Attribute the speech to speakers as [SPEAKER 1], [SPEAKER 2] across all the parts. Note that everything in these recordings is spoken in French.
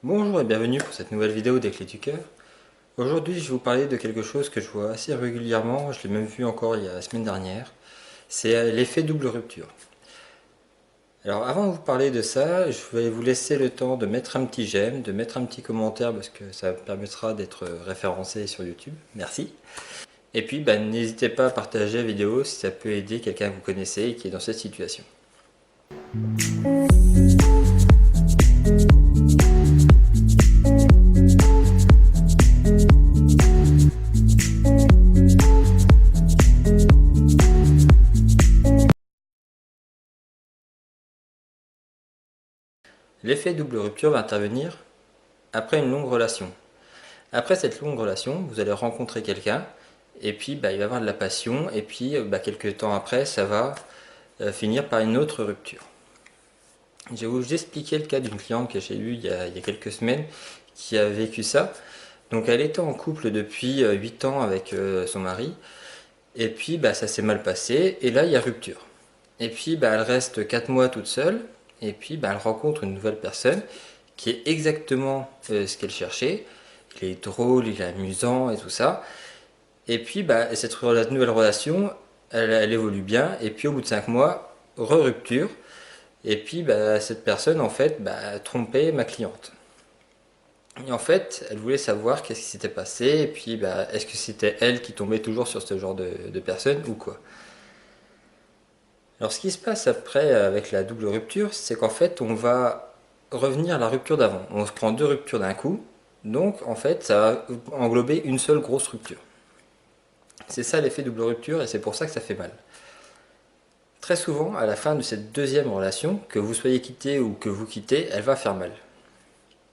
[SPEAKER 1] Bonjour et bienvenue pour cette nouvelle vidéo des Clés du Cœur. Aujourd'hui je vais vous parler de quelque chose que je vois assez régulièrement, je l'ai même vu encore il y a la semaine dernière, c'est l'effet double rupture. Alors avant de vous parler de ça, je vais vous laisser le temps de mettre un petit j'aime, de mettre un petit commentaire parce que ça permettra d'être référencé sur YouTube, merci. Et puis n'hésitez pas à partager la vidéo si ça peut aider quelqu'un que vous connaissez et qui est dans cette situation. L'effet double rupture va intervenir après une longue relation. Après cette longue relation, vous allez rencontrer quelqu'un, et puis il va y avoir de la passion, et puis quelques temps après, ça va finir par une autre rupture. Je vais vous expliquer le cas d'une cliente que j'ai eue il y a quelques semaines, qui a vécu ça. Donc elle était en couple depuis 8 ans avec son mari, et puis ça s'est mal passé, et là il y a rupture. Et puis elle reste 4 mois toute seule, et puis elle rencontre une nouvelle personne, qui est exactement ce qu'elle cherchait. Il est drôle, il est amusant et tout ça. Et puis cette nouvelle relation, elle évolue bien. Et puis au bout de 5 mois, re-rupture. Et puis cette personne en fait trompait ma cliente. Et en fait, elle voulait savoir qu'est-ce qui s'était passé. Et puis est-ce que c'était elle qui tombait toujours sur ce genre de personne ou quoi. Alors ce qui se passe après avec la double rupture, c'est qu'en fait on va revenir à la rupture d'avant. On se prend deux ruptures d'un coup. Donc en fait ça va englober une seule grosse rupture. C'est ça l'effet double rupture et c'est pour ça que ça fait mal. Très souvent, à la fin de cette deuxième relation, que vous soyez quitté ou que vous quittez, elle va faire mal.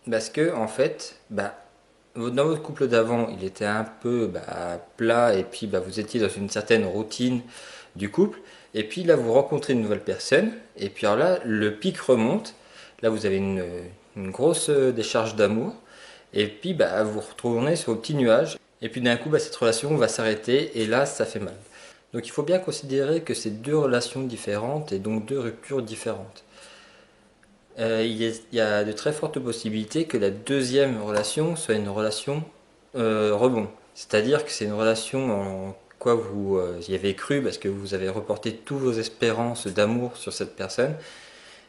[SPEAKER 1] Parce que en fait, dans votre couple d'avant, il était un peu plat et puis vous étiez dans une certaine routine du couple. Et puis là, vous rencontrez une nouvelle personne et puis alors là, le pic remonte. Là, vous avez une grosse décharge d'amour. Et puis vous retournez sur vos petits nuages. Et puis d'un coup, cette relation va s'arrêter et là, ça fait mal. Donc il faut bien considérer que c'est deux relations différentes et donc deux ruptures différentes. Il y a de très fortes possibilités que la deuxième relation soit une relation rebond. C'est-à-dire que c'est une relation en quoi vous y avez cru parce que vous avez reporté toutes vos espérances d'amour sur cette personne.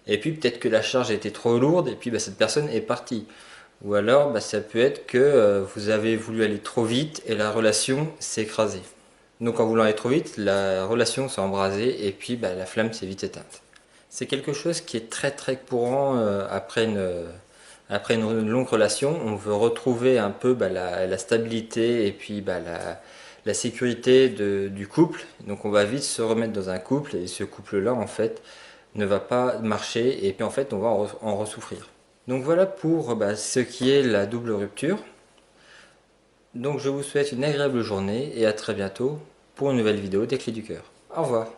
[SPEAKER 1] Et puis peut-être que la charge a été trop lourde et puis cette personne est partie. Ou alors ça peut être que vous avez voulu aller trop vite et la relation s'est écrasée. Donc en voulant aller trop vite, la relation s'est embrasée et puis la flamme s'est vite éteinte. C'est quelque chose qui est très très courant après une longue relation. On veut retrouver un peu la stabilité et puis la sécurité du couple. Donc on va vite se remettre dans un couple et ce couple-là en fait ne va pas marcher et puis en fait on va en ressouffrir. Donc voilà pour ce qui est la double rupture. Donc je vous souhaite une agréable journée et à très bientôt pour une nouvelle vidéo des Clés du Cœur. Au revoir.